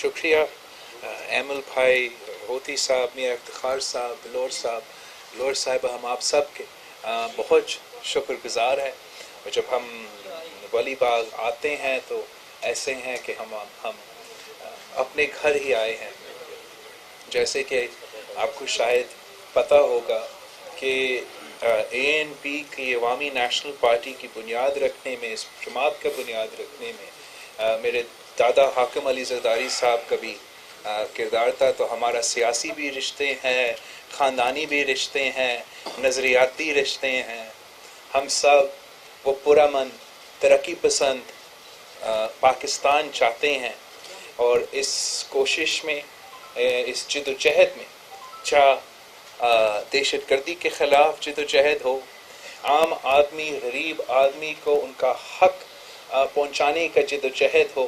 شکریہ ایمل بھائی، ہوتی صاحب، میر افتخار صاحب، بلور صاحب، ہم آپ سب کے بہت شکر گزار ہیں. اور جب ہم ولی باغ آتے ہیں تو ایسے ہیں کہ ہم اپنے گھر ہی آئے ہیں. جیسے کہ آپ کو شاید پتہ ہوگا کہ اے این پی کی عوامی نیشنل پارٹی کی بنیاد رکھنے میں، اس جماعت کا بنیاد رکھنے میں میرے دادا حاکم علی زرداری صاحب کا بھی کردار تھا. تو ہمارا سیاسی بھی رشتے ہیں، خاندانی بھی رشتے ہیں، نظریاتی رشتے ہیں. ہم سب وہ پرامن ترقی پسند پاکستان چاہتے ہیں، اور اس کوشش میں، اس جد و جہد میں، چاہے دہشت گردی کے خلاف جد و جہد ہو، عام آدمی، غریب آدمی کو ان کا حق پہنچانے کا جد و جہد ہو،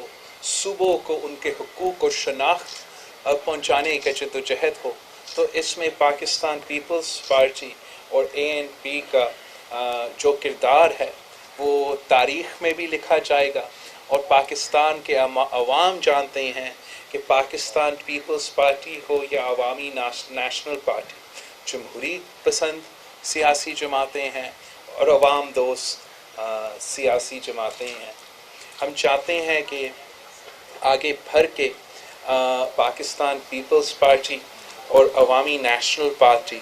صوبوں کو ان کے حقوق اور شناخت پہنچانے کا جد و جہد ہو، تو اس میں پاکستان پیپلز پارٹی اور اے این پی کا جو کردار ہے وہ تاریخ میں بھی لکھا جائے گا. اور پاکستان کے عوام جانتے ہیں کہ پاکستان پیپلز پارٹی ہو یا عوامی نیشنل پارٹی، جمہوری پسند سیاسی جماعتیں ہیں اور عوام دوست سیاسی جماعتیں ہیں. ہم چاہتے ہیں کہ آگے بڑھ کے پاکستان پیپلز پارٹی اور عوامی نیشنل پارٹی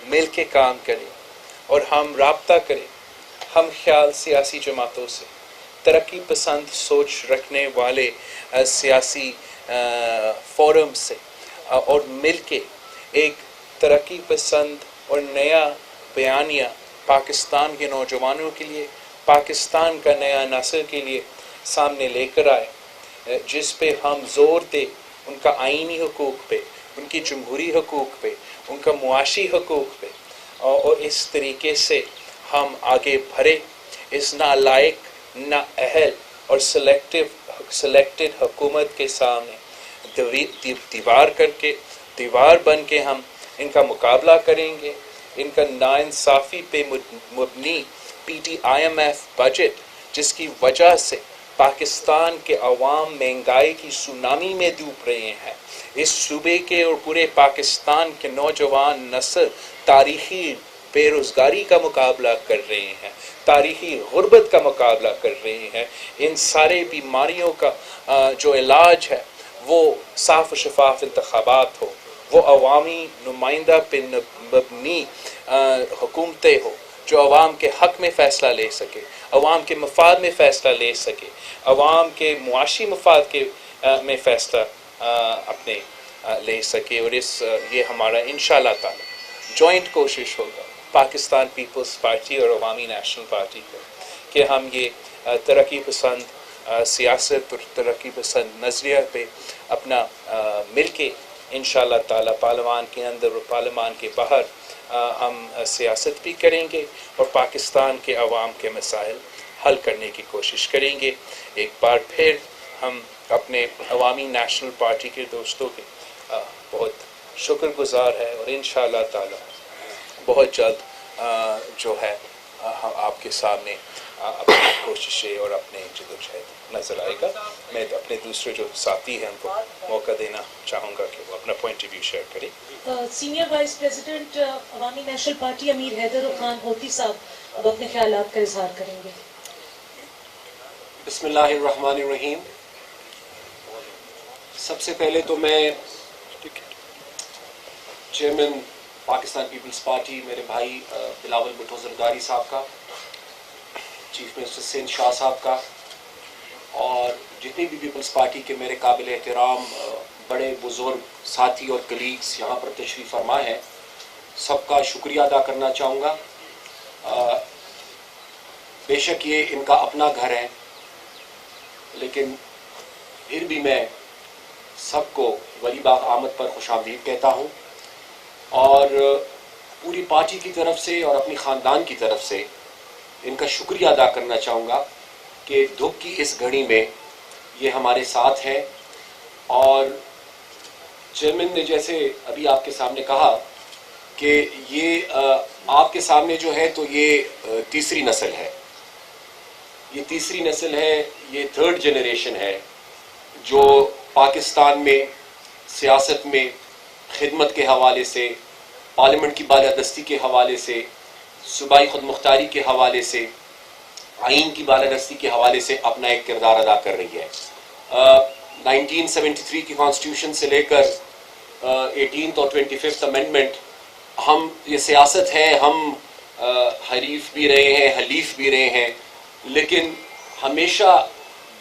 مل کے کام کریں، اور ہم رابطہ کریں ہم خیال سیاسی جماعتوں سے، ترقی پسند سوچ رکھنے والے سیاسی فورم سے، اور مل کے ایک ترقی پسند اور نیا بیانیہ پاکستان کے نوجوانوں کے لیے، پاکستان کا نیا نسل کے لیے سامنے لے کر آئے، جس پہ ہم زور دیں ان کا آئینی حقوق پہ، ان کی جمہوری حقوق پہ، ان کا معاشی حقوق پہ، اور اس طریقے سے ہم آگے بڑھے اس نالائق، نااہل اور سلیکٹڈ حکومت کے سامنے دیوار بن کے ہم ان کا مقابلہ کریں گے. ان کا ناانصافی پہ مبنی P T I M F budget, جس کی وجہ سے پاکستان کے عوام مہنگائی کی سونامی میں ڈوب رہے ہیں، اس صوبے کے اور پورے پاکستان کے نوجوان نسل تاریخی بے روزگاری کا مقابلہ کر رہے ہیں، تاریخی غربت کا مقابلہ کر رہے ہیں. ان سارے بیماریوں کا جو علاج ہے وہ صاف و شفاف انتخابات ہو، وہ عوامی نمائندہ پہ مبنی حکومتیں ہو جو عوام کے حق میں فیصلہ لے سکے، عوام کے مفاد میں فیصلہ لے سکے، عوام کے معاشی مفاد کے میں فیصلہ اپنے لے سکے. اور یہ ہمارا انشاءاللہ تعالی جوائنٹ کوشش ہوگا پاکستان پیپلز پارٹی اور عوامی نیشنل پارٹی کو، کہ ہم یہ ترقی پسند سیاست اور ترقی پسند نظریہ پہ اپنا مل کے انشاءاللہ تعالی پارلیمان کے اندر اور پارلیمان کے باہر ہم سیاست بھی کریں گے اور پاکستان کے عوام کے مسائل حل کرنے کی کوشش کریں گے. ایک بار پھر ہم اپنے عوامی نیشنل پارٹی کے دوستوں کے بہت شکر گزار ہیں، اور انشاءاللہ تعالی بہت جلد جو ہے آپ کے سامنے اپنی کوششیں اور اپنے جدوجہد نظر آئے گا. میں اپنے دوسرے جو ساتھی ہیں ان کو موقع دینا چاہوں گا کہ وہ اپنا پوائنٹ آف ویو شیئر کریں. سینئر وائس پریزیڈنٹ عوامی نیشنل پارٹی امیر حیدر خان ہوتی صاحب اب اپنے خیالات کا اظہار کریں گے. بسم اللہ الرحمن الرحیم. سب سے پہلے تو میں چیئرمین پاکستان پیپلز پارٹی میرے بھائی بلاول بھٹو زرداری صاحب کا، چیف منسٹر سندھ شاہ صاحب کا، اور جتنی بھی پیپلز پارٹی کے میرے قابل احترام بڑے بزرگ ساتھی اور کلیگز یہاں پر تشریف فرما ہیں، سب کا شکریہ ادا کرنا چاہوں گا. بے شک یہ ان کا اپنا گھر ہے، لیکن پھر بھی میں سب کو ولی باغ آمد پر خوش آمدید کہتا ہوں، اور پوری پارٹی کی طرف سے اور اپنی خاندان کی طرف سے ان کا شکریہ ادا کرنا چاہوں گا کہ دکھ کی اس گھڑی میں یہ ہمارے ساتھ ہیں. اور چیئرمین نے جیسے ابھی آپ کے سامنے کہا کہ یہ آپ کے سامنے جو ہے تو یہ تیسری نسل ہے، یہ تیسری نسل ہے، یہ تھرڈ جنریشن ہے جو پاکستان میں سیاست میں خدمت کے حوالے سے، پارلیمنٹ کی بالادستی کے حوالے سے، صوبائی خود مختاری کے حوالے سے، آئین کی بالادستی کے حوالے سے اپنا ایک کردار ادا کر رہی ہے۔ 1973 کی کانسٹیٹیوشن سے لے کر 18th اور 25th امینڈمنٹ، ہم یہ سیاست ہے، ہم حریف بھی رہے ہیں، حلیف بھی رہے ہیں، لیکن ہمیشہ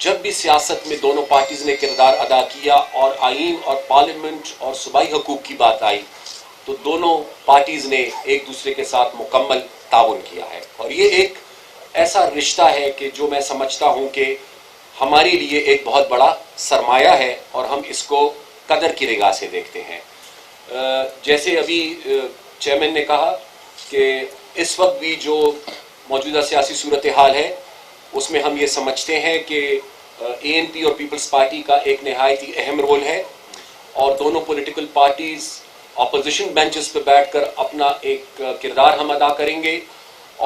جب بھی سیاست میں دونوں پارٹیز نے کردار ادا کیا اور آئین اور پارلیمنٹ اور صوبائی حقوق کی بات آئی تو دونوں پارٹیز نے ایک دوسرے کے ساتھ مکمل تعاون کیا ہے، اور یہ ایک ایسا رشتہ ہے کہ جو میں سمجھتا ہوں کہ ہمارے لیے ایک بہت بڑا سرمایہ ہے اور ہم اس کو قدر کی نگاہ سے دیکھتے ہیں۔ جیسے ابھی چیئرمین نے کہا کہ اس وقت بھی جو موجودہ سیاسی صورتحال ہے اس میں ہم یہ سمجھتے ہیں کہ ANP اور پیپلز پارٹی کا ایک نہایت ہی اہم رول ہے، اور دونوں پولیٹیکل پارٹیز اپوزیشن بینچز پہ بیٹھ کر اپنا ایک کردار ہم ادا کریں گے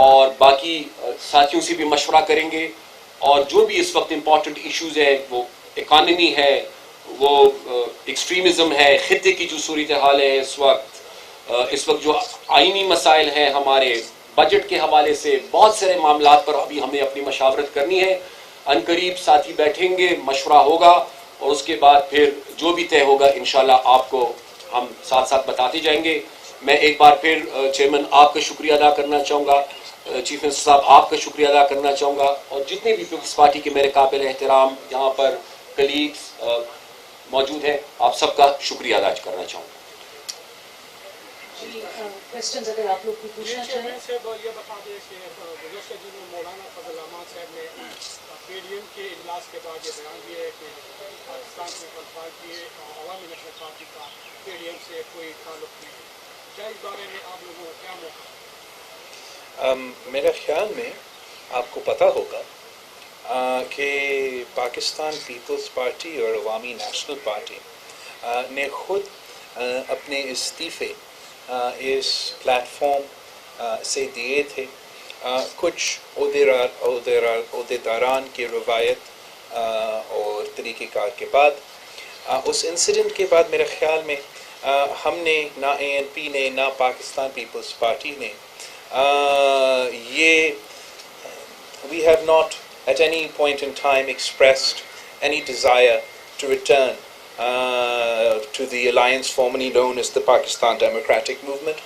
اور باقی ساتھیوں سے بھی مشورہ کریں گے، اور جو بھی اس وقت امپورٹنٹ ایشوز ہیں، وہ اکانومی ہے، وہ ایکسٹریمزم ہے، خطے کی جو صورتحال ہے اس وقت جو آئینی مسائل ہیں، ہمارے بجٹ کے حوالے سے بہت سارے معاملات پر ابھی ہمیں اپنی مشاورت کرنی ہے۔ عنقریب ساتھی بیٹھیں گے، مشورہ ہوگا، اور اس کے بعد پھر جو بھی طے ہوگا انشاءاللہ آپ کو ہم ساتھ ساتھ بتاتے جائیں گے۔ میں ایک بار پھر چیئرمین آپ کا شکریہ ادا کرنا چاہوں گا، چیف منسٹر صاحب آپ کا شکریہ ادا کرنا چاہوں گا، اور جتنے بھی پیپلز پارٹی کے میرے قابل احترام یہاں پر کلیگز موجود ہیں، آپ سب کا شکریہ ادا کرنا چاہوں گا۔ جی کوشچنز اگر آپ لوگ بھی پوچھنا چاہیں۔ یہ بتا دیں کہ گزشتہ دنوں مولانا فضل الرحمان صاحب نے PDM کے اجلاس کے بعد یہ بیان دیا ہے کہ پاکستان پیپلز پارٹی عوامی نیشنل پارٹی کا PDM سے کوئی تعلق نہیں ہے، کیا اس بارے میں آپ لوگوں کو کیا موقع؟ میرے خیال میں آپ کو پتہ ہوگا کہ پاکستان پیپلز پارٹی اور عوامی نیشنل پارٹی نے خود اپنے استعفے اس پلیٹ فارم سے دیے تھے کچھ عہدیداران کی روایت اور طریقہ کار کے بعد۔ اس انسیڈنٹ کے بعد میرے خیال میں ہم نے نہ ANP نے نہ پاکستان پیپلز پارٹی نے we have not at any point in time expressed any desire to return to the alliance formerly known as the Pakistan Democratic Movement۔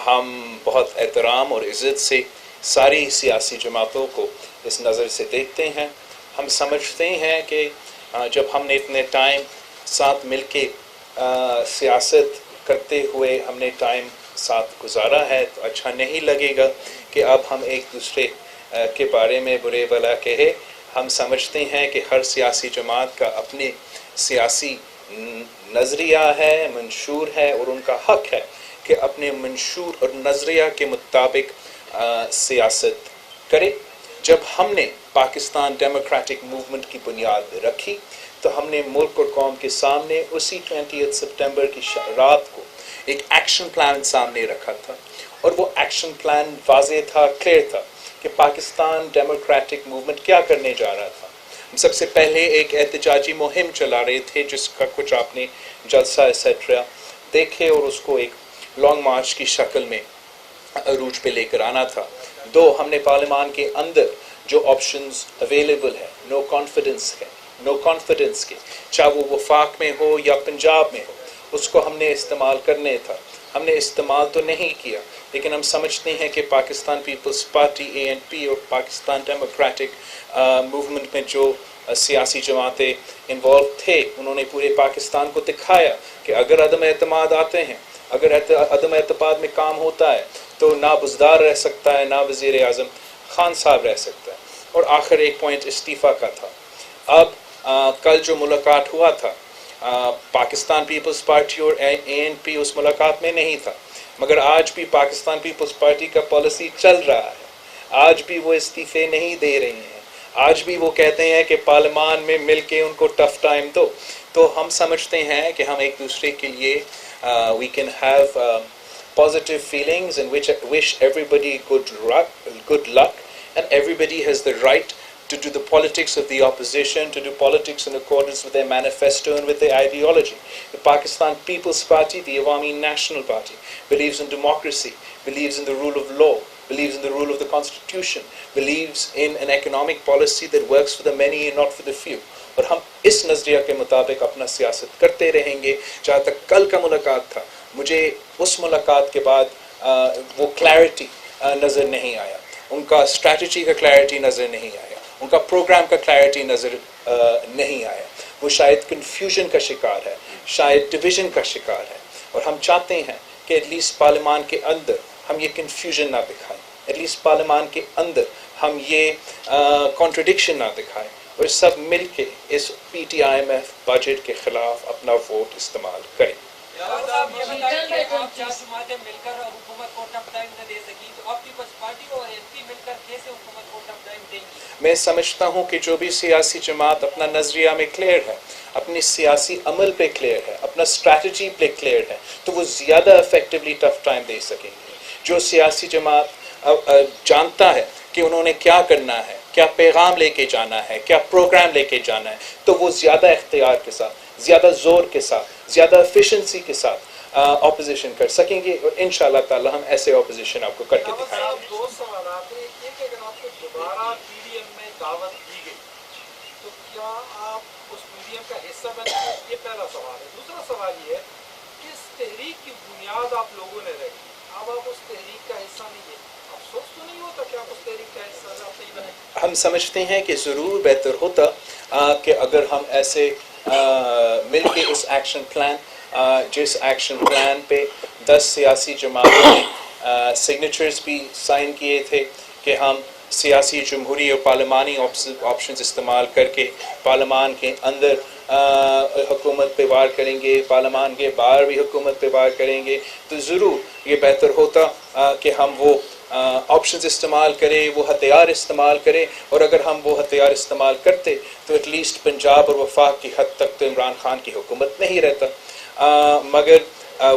ہم بہت احترام اور عزت سے ساری سیاسی جماعتوں کو اس نظر سے دیکھتے ہیں۔ ہم سمجھتے ہیں کہ جب ہم نے اتنے ٹائم ساتھ مل کے سیاست کرتے ہوئے ہم نے ٹائم ساتھ گزارا ہے تو اچھا نہیں لگے گا کہ اب ہم ایک دوسرے کے بارے میں برے بھلا کہے۔ ہم سمجھتے ہیں کہ ہر سیاسی جماعت کا اپنے سیاسی نظریہ ہے، منشور ہے، اور ان کا حق ہے کہ اپنے منشور اور نظریہ کے مطابق سیاست کرے۔ جب ہم نے پاکستان ڈیموکریٹک موومنٹ کی بنیاد رکھی تو ہم نے ملک اور قوم کے سامنے اسی 20 سپٹمبر کی رات کو ایک ایکشن پلان سامنے رکھا تھا، اور وہ ایکشن پلان واضح تھا، کلیئر تھا کہ پاکستان ڈیموکریٹک موومنٹ کیا کرنے جا رہا تھا۔ ہم سب سے پہلے ایک احتجاجی مہم چلا رہے تھے جس کا کچھ آپ نے جلسہ ایٹسٹرا دیکھے، اور اس کو ایک لانگ مارچ کی شکل میں عروج پہ لے کر آنا تھا۔ دو، ہم نے پارلیمان کے اندر جو آپشنز اویلیبل ہے، نو کانفیڈنس کے، چاہے وہ وفاق میں ہو یا پنجاب میں ہو، اس کو ہم نے استعمال کرنے تھا۔ ہم نے استعمال تو نہیں کیا، لیکن ہم سمجھتے ہیں کہ پاکستان پیپلز پارٹی ANP اور پاکستان ڈیموکریٹک موومنٹ میں جو سیاسی جماعتیں انوالو تھے انہوں نے پورے پاکستان کو دکھایا کہ اگر عدم اعتماد آتے ہیں، اگر عدم اعتماد میں کام ہوتا ہے تو نہ بزدار رہ سکتا ہے، نہ وزیر اعظم خان صاحب رہ سکتا ہے۔ اور آخر ایک پوائنٹ استعفیٰ کا تھا۔ اب کل جو ملاقات ہوا تھا پاکستان پیپلز پارٹی اور ANP اس ملاقات میں نہیں تھا، مگر آج بھی پاکستان پیپلز پارٹی کا پالیسی چل رہا ہے، آج بھی وہ استعفے نہیں دے رہی ہیں، آج بھی وہ کہتے ہیں کہ پارلیمان میں مل کے ان کو ٹف ٹائم دو۔ تو ہم سمجھتے ہیں کہ ہم ایک دوسرے کے لیے we can have positive feelings and wish everybody good luck and everybody has the right to do the politics of the opposition, to do politics in accordance with their manifesto and with their ideology. The Pakistan People's Party, the Awami National Party, believes in democracy, believes in the rule of law, believes in the rule of the constitution, believes in an economic policy that works for the many and not for the few. اور ہم اس نظریہ کے مطابق اپنا سیاست کرتے رہیں گے. جہاں تک کل کا ملاقات تھا, مجھے اس ملاقات کے بعد وہ کلیئرٹی نظر نہیں آیا, ان کا اسٹریٹجی کا کلیئرٹی نظر نہیں آیا, ان کا پروگرام کا کلیئرٹی نظر نہیں آیا. وہ شاید کنفیوژن کا شکار ہے, شاید ڈویژن کا شکار ہے, اور ہم چاہتے ہیں کہ ایٹ لیسٹ پارلیمان کے اندر ہم یہ کنفیوژن نہ دکھائیں, ایٹ لیسٹ پارلیمان کے اندر ہم یہ کانٹرڈکشن نہ دکھائیں, اور سب مل کے اس P T I M F budget کے خلاف اپنا ووٹ استعمال کریں. آپ یہ بتائیں کہ آپ 4 جماعتیں مل کر حکومت کو ٹف ٹائم نہ دے سکی, تو آپ پیپلز پارٹی اور ایم پی مل کر کیسے حکومت کو ٹف ٹائم دیں گی؟ میں سمجھتا ہوں کہ جو بھی سیاسی جماعت اپنا نظریہ میں کلیئر ہے, اپنی سیاسی عمل پہ کلیئر ہے, اپنا اسٹریٹجی پہ کلیئر ہے, تو وہ زیادہ افیکٹولی ٹف ٹائم دے سکیں گے. جو سیاسی جماعت جانتا ہے کہ انہوں نے کیا کرنا ہے, کیا پیغام لے کے جانا ہے, کیا پروگرام لے کے جانا ہے, تو وہ زیادہ اختیار کے ساتھ, زیادہ زور کے ساتھ, زیادہ ایفیشنسی کے ساتھ اپوزیشن کر سکیں گے, اور انشاءاللہ تعالی ہم ایسے اپوزیشن آپ کو کر کے دکھائیں گے. 2 سوالات ہیں. ایک اگر آپ کو دوبارہ پی ڈی ایم میں دعوت دی گئی تو کیا آپ اس پی ڈی ایم کا حصہ بنیں گے؟ یہ پہلا سوال ہے. دوسرا سوال یہ ہے کہ اس تحریک کی بنیاد آپ لوگوں نے رکھی, اب آپ اس تحریک کا حصہ نہیں ہے, افسوس تو نہیں ہوتا کہ آپ اس تحریک کا حصہ آپ نہیں بنیں؟ ہم سمجھتے ہیں کہ ضرور بہتر ہوتا کہ اگر ہم ایسے مل کے اس ایکشن پلان, جس ایکشن پلان پہ 10 سیاسی جماعتوں نے سگنیچرز بھی سائن کیے تھے کہ ہم سیاسی جمہوری اور پارلیمانی آپشنز استعمال کر کے پارلیمان کے اندر حکومت پہ وار کریں گے, پارلیمان کے باہر بھی حکومت پہ وار کریں گے, تو ضرور یہ بہتر ہوتا کہ ہم وہ آپشنز استعمال کرے, وہ ہتھیار استعمال کرے, اور اگر ہم وہ ہتھیار استعمال کرتے تو ایٹ لیسٹ پنجاب اور وفاق کی حد تک تو عمران خان کی حکومت نہیں رہتا. مگر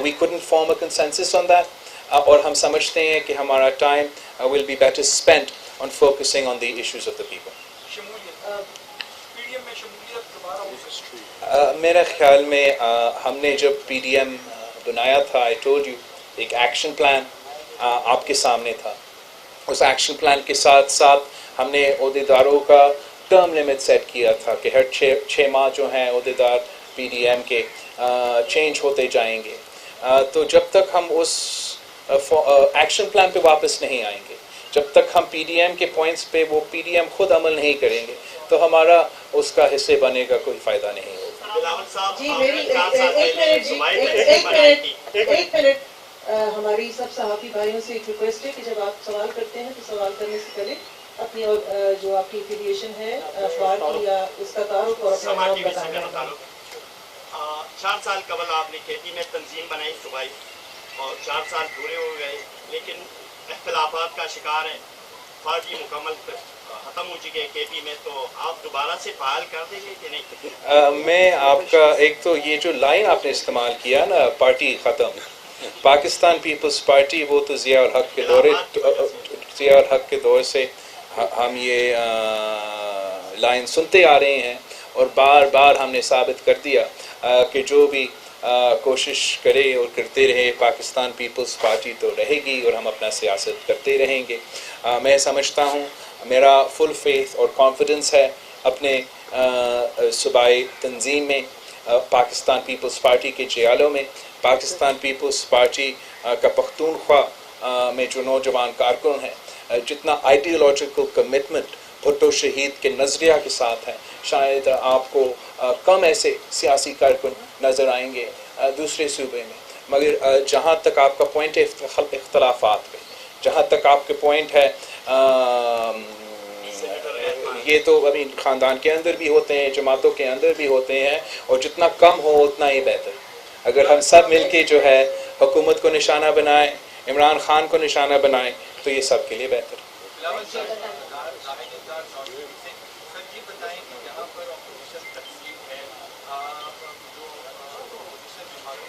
we couldn't form a consensus on that, اور ہم سمجھتے ہیں کہ ہمارا time will be better spent on focusing on the issues of the people. P D M میں شمولیت دوبارہ ہو سکتی؟ میرے خیال میں ہم نے جب پی ڈی ایم بنایا تھا, I told you, ایک ایکشن پلان آپ کے سامنے تھا. اس ایکشن پلان کے ساتھ ساتھ ہم نے عہدیداروں کا ٹرم لمٹ سیٹ کیا تھا کہ ہر 6 ماہ جو ہیں عہدیدار پی ڈی ایم کے چینج ہوتے جائیں گے. تو جب تک ہم اس ایکشن پلان پہ واپس نہیں آئیں گے, جب تک ہم پی ڈی ایم کے پوائنٹس پہ وہ پی ڈی ایم خود عمل نہیں کریں گے, تو ہمارا اس کا حصے بنے کا کوئی فائدہ نہیں ہوگا. جی میری ایک منٹ ہماری سب صحافی بھائیوں سے ایک ریکویسٹ ہے کہ جب آپ سوال کرتے ہیں تو سوال کرنے سے پہلے اپنی جو آپ کی ایفیلیشن ہے اخبار کی یا اس کا تعارف اور اپنا نام بتانا ہے. 4 سال قبل آپ نے کھیتی میں تنظیم بنائی صوبائی, اور 4 سال پورے ہو گئے, لیکن اختلافات کا شکار ہیں. پارٹی مکمل ختم ہو چکی ہے کے پی میں, تو آپ دوبارہ سے فعال کر دیں گے کہ نہیں؟ میں آپ کا ایک تو یہ جو لائن آپ نے استعمال کیا نا, پارٹی ختم, پاکستان پیپلز پارٹی, وہ تو ضیاء الحق کے دور سے ہم یہ لائن سنتے آ رہے ہیں, اور بار بار ہم نے ثابت کر دیا کہ جو بھی کوشش کرے اور کرتے رہے, پاکستان پیپلز پارٹی تو رہے گی اور ہم اپنا سیاست کرتے رہیں گے. میں سمجھتا ہوں, میرا فل فیتھ اور کانفیڈنس ہے اپنے صوبائی تنظیم میں, پاکستان پیپلز پارٹی کے جیالوں میں. پاکستان پیپلز پارٹی کا پختونخوا میں جو نوجوان کارکن ہیں, جتنا آئیڈیالوجیکل کمٹمنٹ بھٹو شہید کے نظریہ کے ساتھ ہیں, شاید آپ کو کم ایسے سیاسی کارکن نظر آئیں گے دوسرے صوبے میں. مگر جہاں تک آپ کا پوائنٹ ہے اختلافات پہ, جہاں تک آپ کے پوائنٹ ہے, یہ تو ابھی خاندان کے اندر بھی ہوتے ہیں, جماعتوں کے اندر بھی ہوتے ہیں, اور جتنا کم ہو اتنا ہی بہتر. اگر ہم سب مل کے جو ہے حکومت کو نشانہ بنائیں, عمران خان کو نشانہ بنائیں, تو یہ سب کے لیے بہتر.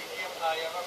ATM IMF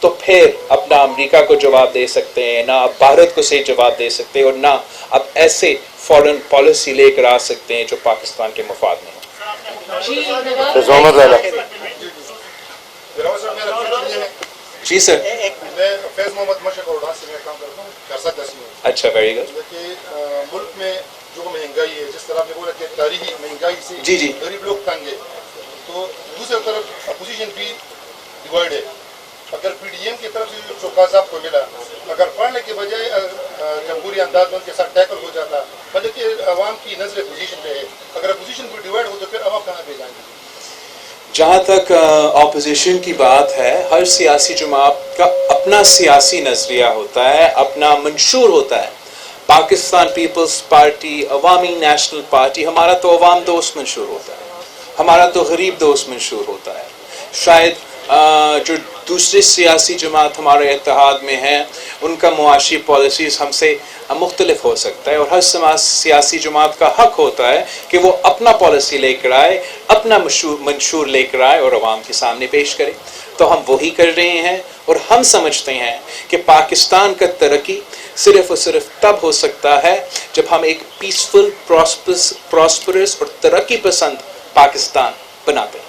تو پھر اپنا امریکہ کو جواب دے سکتے ہیں، نہ آپ بھارت کو صحیح جواب دے سکتے ہیں، اور نہ آپ ایسے فورن پالیسی لے کر آ سکتے ہیں جو پاکستان کے مفاد میں ہو۔ جی سر۔ میں فیض محمد مشرق اور سے میں کام کرتا ہوں گھرسا دسویں۔ اچھا، ویری گڈ۔ کہ ملک میں جو مہنگائی ہے، جس طرح آپ نے بولا کہ تاریخی مہنگائی سے جی غریب لوگ تنگ ہے، تو دوسری طرف اپوزیشن بھی ڈیوائڈ ہے۔ اگر پی ڈی ایم کی طرف سے جو چوکا صاحب کو ملا، اگر پڑھنے کے بجائے جمہوری انداز میں ان کے ساتھ ٹیکل ہو جاتا، مطلب کہ عوام کی نظر اپوزیشن پہ ہے، اگر اپوزیشن بھی ڈیوائڈ ہو تو پھر عوام کہاں پہ جائیں گے؟ جہاں تک اپوزیشن کی بات ہے، ہر سیاسی جماعت کا اپنا سیاسی نظریہ ہوتا ہے، اپنا منشور ہوتا ہے۔ پاکستان پیپلز پارٹی، عوامی نیشنل پارٹی، ہمارا تو عوام دوست منشور ہوتا ہے، ہمارا تو غریب دوست منشور ہوتا ہے۔ شاید جو دوسری سیاسی جماعت ہمارے اتحاد میں ہیں، ان کا معاشی پالیسیز ہم سے مختلف ہو سکتا ہے، اور ہر سیاسی جماعت کا حق ہوتا ہے کہ وہ اپنا پالیسی لے کر آئے، اپنا منشور لے کر آئے اور عوام کے سامنے پیش کرے۔ تو ہم وہی کر رہے ہیں، اور ہم سمجھتے ہیں کہ پاکستان کا ترقی صرف اور صرف تب ہو سکتا ہے جب ہم ایک پیسفل، پراسپرس اور ترقی پسند پاکستان بناتے ہیں۔